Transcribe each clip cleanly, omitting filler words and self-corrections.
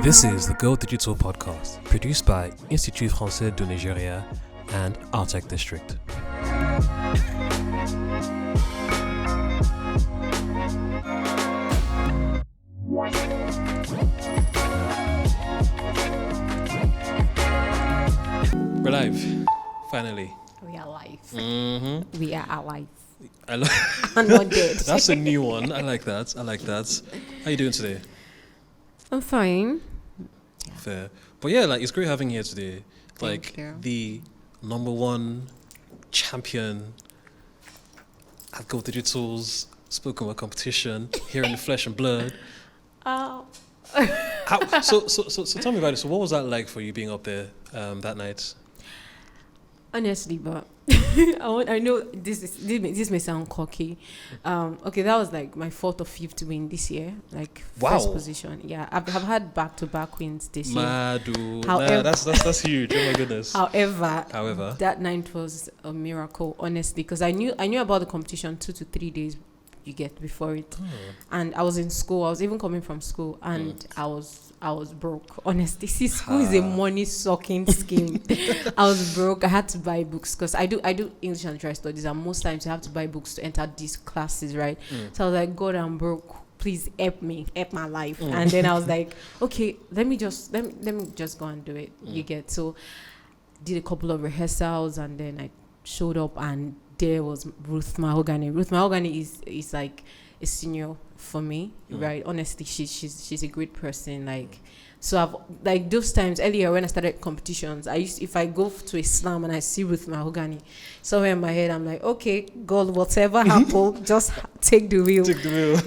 This is the Go Digital podcast, produced by Institut Français du Nigeria and Artec District. We're live, finally. We are live. Mm-hmm. We are alive. I'm not dead. That's a new one. I like that. How you doing today? I'm fine. Fair. But yeah, it's great having you here today. Thank you. The number one champion at Go Digital's spoken word competition here in the flesh and blood. So tell me about it. So what was that like for you being up there that night? Honestly, but I know this may sound cocky. Okay, that was like my fourth or fifth win this year. First position. Yeah, I've had back-to-back wins this year. However, that's huge. Oh my goodness. However, that night was a miracle, honestly, because I knew about the competition 2 to 3 days you get before it, and I was in school. I was even coming from school, and I was broke. Honestly, see, school is a money sucking scheme. I was broke. I had to buy books because I do English and Literary Studies, and most times you have to buy books to enter these classes, right? So I was like, God, I'm broke. Please help me, help my life. And then I was like, okay, let me just go and do it. You get, so did a couple of rehearsals, and then I showed up, and there was Ruth Mahogany. Ruth Mahogany is like a senior for me, right? Honestly, she's a great person. So I've those times earlier when I started competitions, if I go to a slam and I see Ruth Mahogany somewhere in my head, I'm like, okay, God, whatever happened, just take the wheel.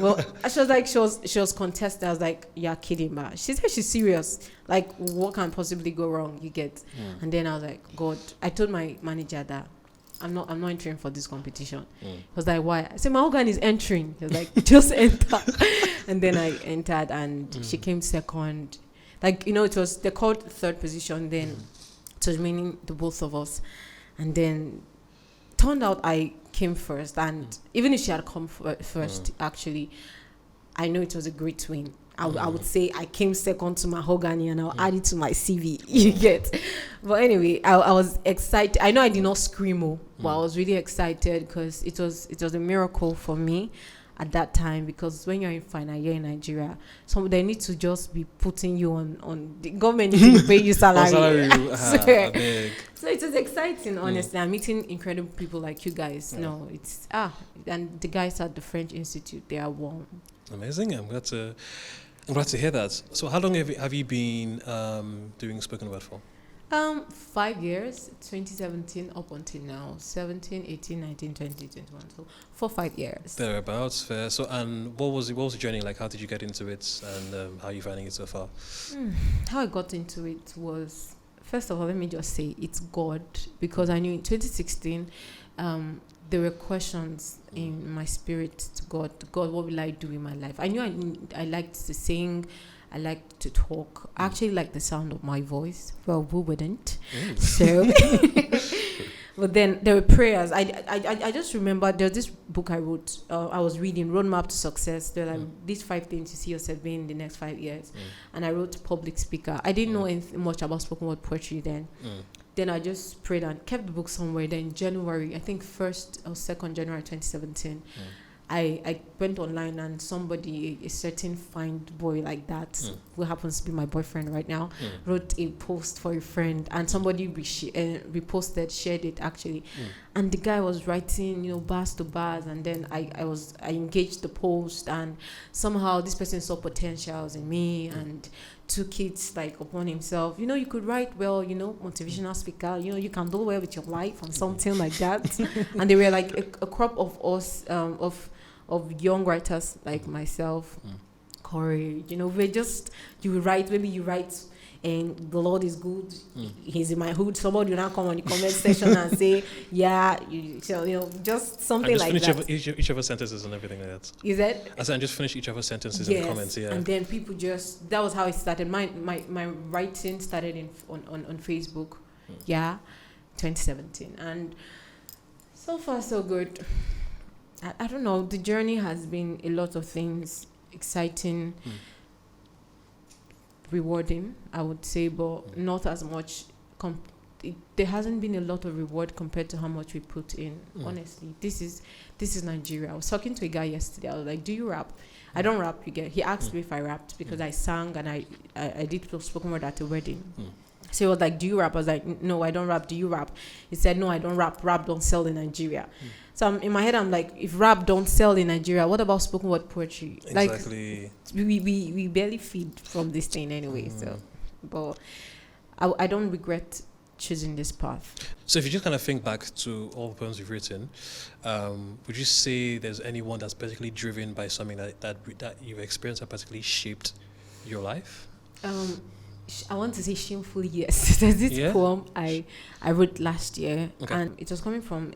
Well, she was contested. I was like, you're kidding, man. She said she's serious. Like, what can possibly go wrong? You get. And then I was like, God, I told my manager that I'm not entering for this competition. He was like, why? I said, Mahogany is entering. He was like, just enter. And then I entered, and she came second. They called third position then. It was meaning the both of us. And then turned out I came first. And even if she had come first, actually, I know it was a great win. I would say I came second to Mahogany, and I'll add it to my CV. You get. But anyway, I was excited. I know I did not scream, but I was really excited because it was a miracle for me at that time, because when you're in final year in Nigeria, they need to just be putting you on the government needs to pay you salary. So it was exciting, honestly. I'm meeting incredible people like you guys. No, it's and the guys at the French Institute, they are warm. Amazing. I'm glad to hear that. So how long have you been doing spoken word for? 5 years, 2017 up until now, 17, 18, 19, 20, 21. So 4-5 years. Thereabouts, fair. So, and what was the journey like? How did you get into it, and how are you finding it so far? How I got into it was, first of all, let me just say it's God, because I knew in 2016 there were questions in my spirit to God. God, what will I do in my life? I knew I liked to sing. I like to talk. I actually like the sound of my voice. Well, who wouldn't? So, but then there were prayers. I just remember there's this book I wrote. I was reading Roadmap to Success. There are these 5 things you see yourself being in the next 5 years. And I wrote public speaker. I didn't know anything much about spoken word poetry then. Then I just prayed and kept the book somewhere. Then January, I think 1st or 2nd January 2017. I went online, and somebody, a certain fine boy like that, who happens to be my boyfriend right now, wrote a post for a friend, and somebody reposted, shared it actually, and the guy was writing, bars to bars, and then I engaged the post, and somehow this person saw potentials in me and took it upon himself. You could write well, motivational speaker, you can do well with your life and something like that. And they were like a crop of us, of young writers like myself, Corey, we're just, you write, and the Lord is good. He's in my hood. Somebody will now come on the comment section and say, just something like that. Each of our sentences and everything like that. Is that? I said, just finish each of our sentences in the comments. Yeah. And then people that was how it started. My writing started on Facebook. 2017, and so far so good. I don't know. The journey has been a lot of things, exciting. rewarding, I would say, but not as much. There hasn't been a lot of reward compared to how much we put in. Honestly, this is Nigeria. I was talking to a guy yesterday. I was like, "Do you rap?" I don't rap. He asked me if I rapped because I sang and I did spoken word at a wedding. So he was like, "Do you rap?" I was like, "No, I don't rap. Do you rap?" He said, "No, I don't rap. Rap don't sell in Nigeria." So in my head, I'm like, if rap don't sell in Nigeria, what about spoken word poetry? Exactly. Like, we barely feed from this thing anyway. So, but I don't regret choosing this path. So if you just kind of think back to all the poems you've written, would you say there's anyone that's particularly driven by something that you've experienced that particularly shaped your life? I want to say shamefully yes. There's this poem I wrote last year, and it was coming from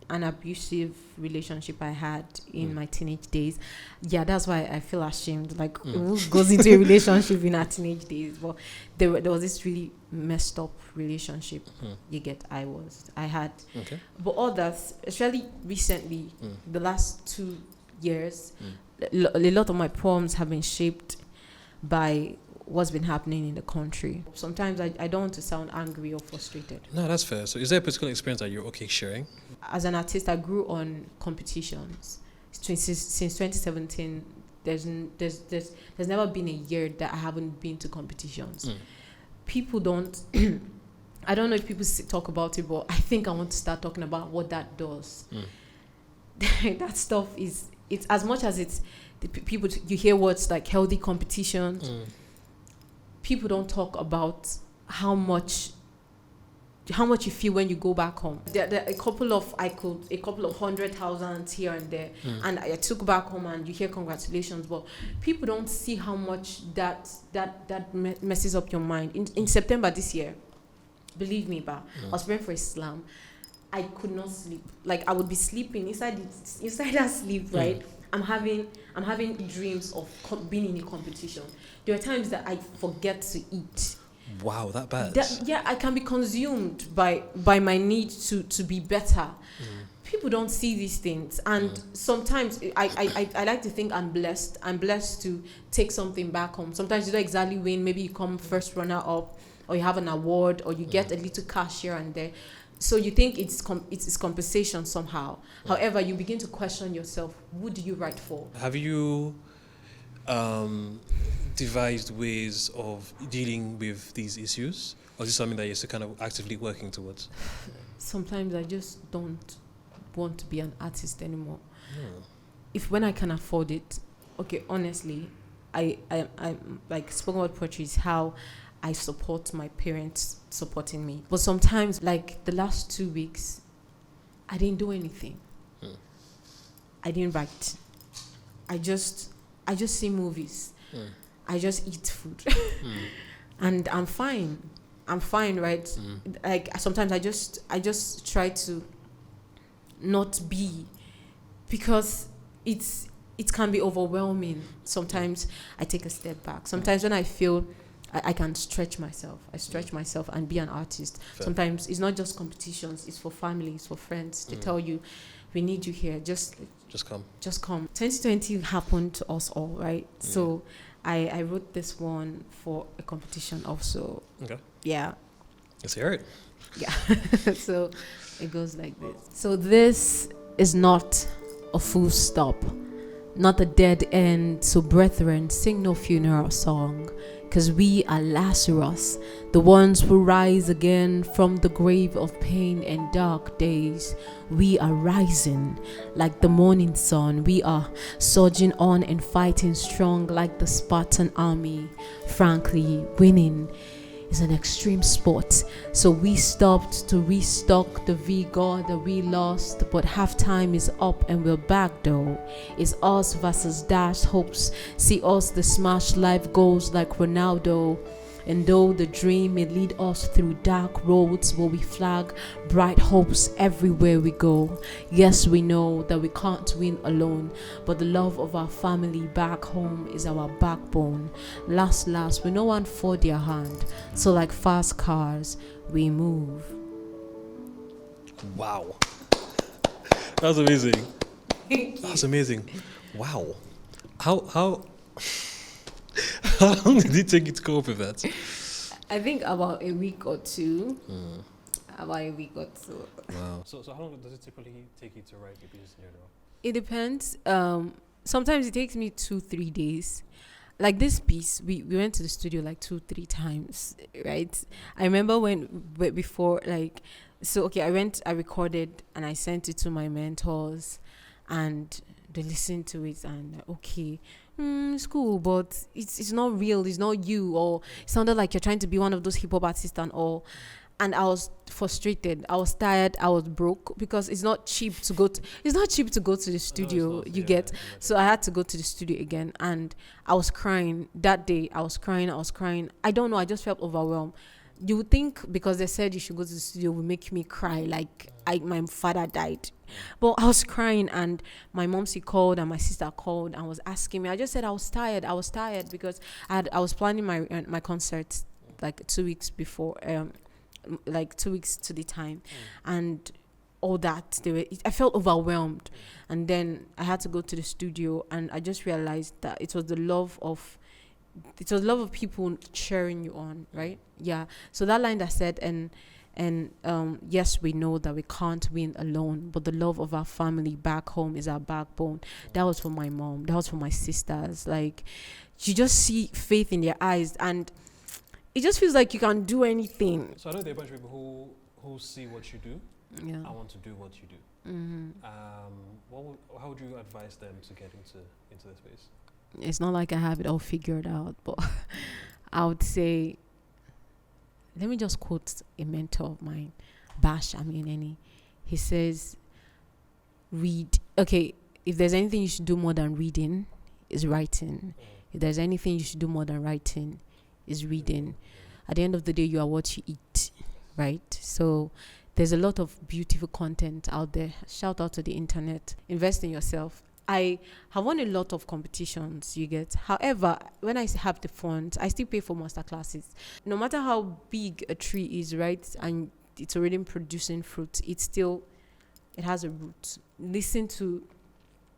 an abusive relationship I had in my teenage days. Yeah, that's why I feel ashamed. Like, who goes into a relationship in our teenage days? But there was this really messed up relationship. I had. Okay. But others, especially recently, the last 2 years, a lot of my poems have been shaped by what's been happening in the country. Sometimes I don't want to sound angry or frustrated. No, that's fair. So is there a particular experience that you're okay sharing? As an artist, I grew on competitions. Since 2017, there's never been a year that I haven't been to competitions. People don't... I don't know if people talk about it, but I think I want to start talking about what that does. That stuff is... It's as much as it's... People, you hear words like healthy competitions... People don't talk about how much you feel when you go back home. There are a couple of 100,000 here and there, and I took back home, and you hear congratulations, but people don't see how much that messes up your mind. In September this year, believe me, I was preparing for Islam. I could not sleep. Like, I would be sleeping inside that sleep, right? I'm having dreams of being in a competition. There are times that I forget to eat. Wow, that bad? I can be consumed by my need to be better. People don't see these things, and sometimes I like to think I'm blessed. I'm blessed to take something back home. Sometimes you don't exactly win. Maybe you come first runner up, or you have an award, or you get a little cash here and there. So you think it's compensation somehow. However, you begin to question yourself. Who do you write for? Have you devised ways of dealing with these issues? Or is it something that you're still kind of actively working towards? Sometimes I just don't want to be an artist anymore. When I can afford it, okay, honestly, I like spoken word poetry is how I support my parents supporting me. But sometimes, like the last 2 weeks, I didn't do anything. I didn't write. I just see movies. I just eat food. And I'm fine. I'm fine, right? Like sometimes I just try to not be, because it can be overwhelming. Sometimes I take a step back. Sometimes when I feel I can stretch myself. I stretch myself and be an artist. Fair. Sometimes it's not just competitions. It's for family. It's for friends. They tell you, we need you here. Just come. Just come. 2020 happened to us all, right? So I wrote this one for a competition also. Okay. Yeah. Let's hear it. Yeah. So it goes like this. So this is not a full stop, not a dead end. So brethren, sing no funeral song. 'Cause we are Lazarus, the ones who rise again from the grave of pain and dark days. We are rising like the morning sun. We are surging on and fighting strong like the Spartan army. Frankly, winning is an extreme sport, so we stopped to restock the vigor that we lost, but halftime is up and we're back though. It's us versus dashed hopes. See us, the smash life goals like Ronaldo. And though the dream may lead us through dark roads, where we flag bright hopes everywhere we go. Yes, we know that we can't win alone, but the love of our family back home is our backbone. Last, we no one for their hand, so like fast cars, we move. Wow. That's amazing. That's amazing. Wow. How How long did it take you to cope with that? I think about a week or two. About a week or two. Wow. So how long does it typically take you to write a piece in general? It depends. Sometimes it takes me 2-3 days. Like this piece, we went to the studio like 2-3 times, right? I remember before, like, so okay, I recorded and I sent it to my mentors, and they listened to it and okay, it's cool, but it's not real, it's not you, or it sounded like you're trying to be one of those hip hop artists and all. And I was frustrated. I was tired. I was broke because it's not cheap to go to the studio. So I had to go to the studio again, and I was crying that day. I was crying. I don't know. I just felt overwhelmed. You would think because they said you should go to the studio would make me cry like my father died, but I was crying, and my momsy called and my sister called and was asking me. I just said I was tired because I was planning my concert like 2 weeks before. Like 2 weeks to the time, and all that I felt overwhelmed, and then I had to go to the studio, and I just realized that it was the love of people cheering you on, right? Yeah. So that line that said, and yes, we know that we can't win alone, but the love of our family back home is our backbone. That was for my mom, that was for my sisters. Like, you just see faith in their eyes, and it just feels like you can do anything. So I know there are a bunch of people who see what you do. Yeah. I want to do what you do. Mm-hmm. How would you advise them to get into the space? It's not like I have it all figured out, but I would say, let me just quote a mentor of mine, Bash Amineni. He says, read. Okay, if there's anything you should do more than reading, is writing. If there's anything you should do more than writing, is reading. At the end of the day, you are what you eat, right? So there's a lot of beautiful content out there. Shout out to the internet. Invest in yourself. I have won a lot of competitions, you get. However, when I have the funds, I still pay for master classes. No matter how big a tree is, right, and it's already producing fruit, it has a root. Listen to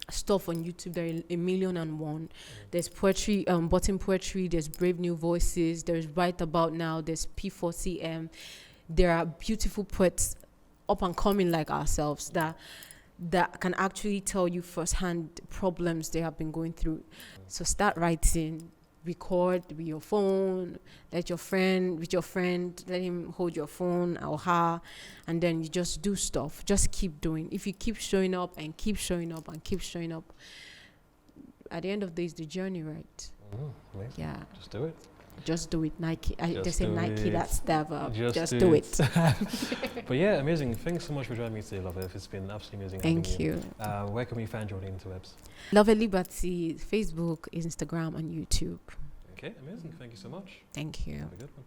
stuff on YouTube. There are 1,000,001. There's poetry, bottom poetry. There's Brave New Voices. There's Right About Now. There's P4CM. There are beautiful poets up and coming like ourselves that can actually tell you firsthand problems they have been going through. So start writing. Record with your phone. Let your friend, let him hold your phone or her, and then you just do stuff. Just keep doing. If you keep showing up and keep showing up and keep showing up, at the end of the day, it's the journey, right? Yeah. Just do it. Just do it, Nike. They say Nike, that's never. Just do it. But yeah, amazing. Thanks so much for joining me today, Loveth. It's been absolutely amazing. Thank you. Where can we find you on the interwebs? Loveth Liberty, Facebook, Instagram, and YouTube. Okay, amazing. Thank you so much. Thank you. Have a good one.